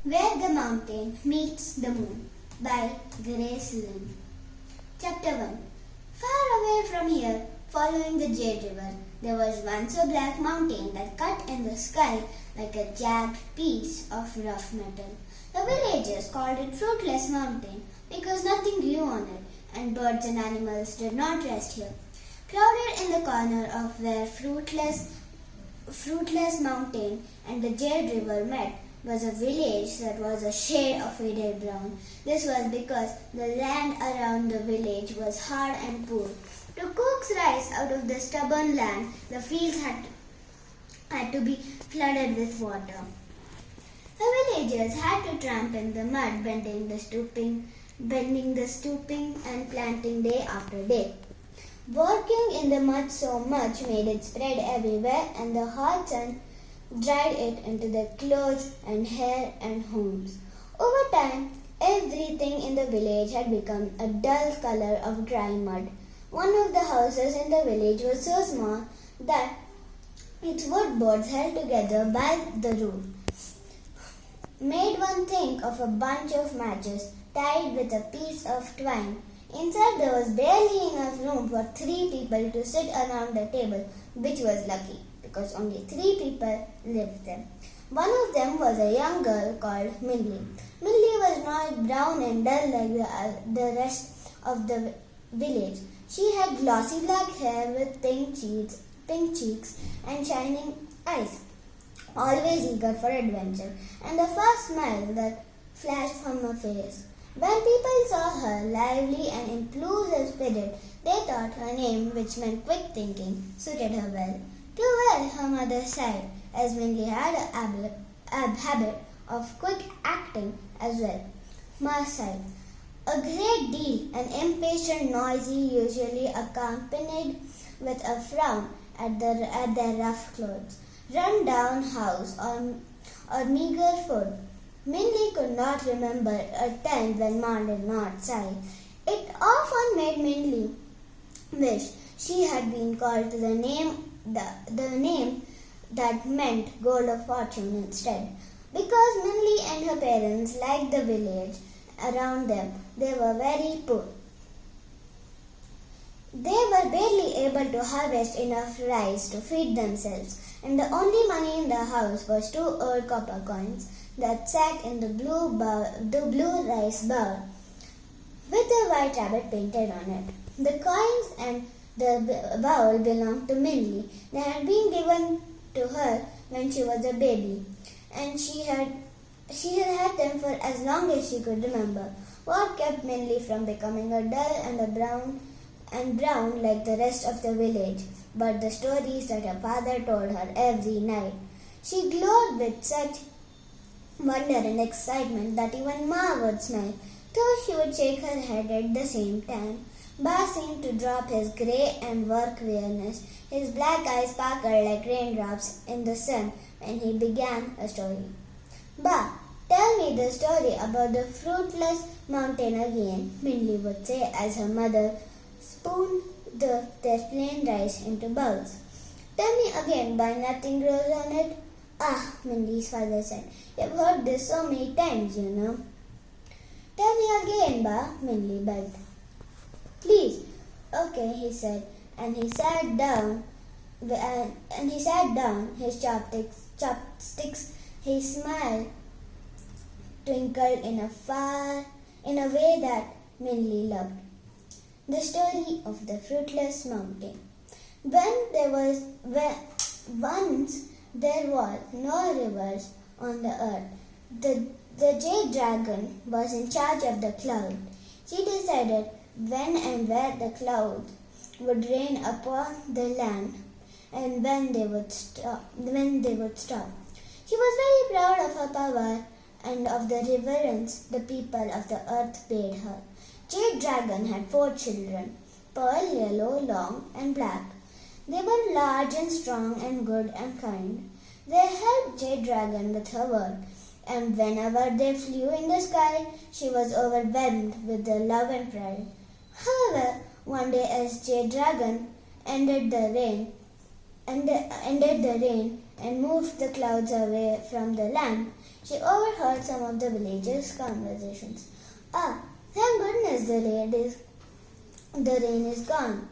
Where the Mountain Meets the Moon by Grace Lynn. Chapter 1. Far away from here, following the Jade River, there was once a black mountain that cut in the sky like a jagged piece of rough metal. The villagers called it Fruitless Mountain because nothing grew on it, and birds and animals did not rest here. Crowded in the corner of where Fruitless Mountain and the Jade River met was a village that was a shade of faded brown. This was because the land around the village was hard and poor. To coax rice out of the stubborn land, the fields had to be flooded with water. The villagers had to tramp in the mud, bending the stooping and planting day after day. Working in the mud so much made it spread everywhere, and the hot sun dried it into their clothes and hair and homes. Over time, everything in the village had become a dull color of dry mud. One of the houses in the village was so small that its wood boards held together by the roof made one think of a bunch of matches tied with a piece of twine. Inside there was barely enough room for 3 people to sit around the table, which was lucky because only 3 people lived there. One of them was a young girl called Mindy. Mindy was not brown and dull like the rest of the village. She had glossy black hair with pink cheeks and shining eyes, always eager for adventure, and a fast smile that flashed from her face. When people saw her lively and impulsive spirit, they thought her name, which meant quick thinking, suited her well. Too well, her mother sighed, as Mindy had a habit of quick acting as well. Ma sighed. A great deal, an impatient noisy usually accompanied with a frown at their rough clothes, run-down house, or meager food. Mindy could not remember a time when Ma did not sigh. It often made Mindy wish she had been called to the name that meant gold of fortune instead. Because Mindy and her parents, like the village around them, they were very poor. They were barely able to harvest enough rice to feed themselves, and the only money in the house was 2 old copper coins that sat in the blue rice bowl with a white rabbit painted on it. The coins and the bowl belonged to Mindy. They had been given to her when she was a baby, and she had had them for as long as she could remember. What kept Mindy from becoming a dull and brown like the rest of the village, but the stories that her father told her every night. She glowed with such wonder and excitement that even Ma would smile, though she would shake her head at the same time. Ba seemed to drop his grey and work weariness. His black eyes sparkled like raindrops in the sun when he began a story. Ba, tell me the story about the fruitless mountain again, Mindy would say as her mother spooned their plain rice into bowls. Tell me again why nothing grows on it. Ah, Mindy's father said, you've heard this so many times, you know. Tell me again, Ba, Mindy begged. Please. Okay, he said, and he sat down. His chopsticks. His smile twinkled in a way that Mindy loved. The story of the fruitless mountain. Once there was no rivers on the earth. The jade dragon was in charge of the cloud. She decided when and where the clouds would rain upon the land and when they would stop. She was very proud of her power and of the reverence the people of the earth paid her. Jade Dragon had 4 children, pearl, yellow, long and black. They were large and strong and good and kind. They helped Jade Dragon with her work, and whenever they flew in the sky, she was overwhelmed with their love and pride. However, one day as Jade Dragon ended the rain and moved the clouds away from the land, She overheard some of the villagers' conversations. Ah, thank goodness the rain is gone.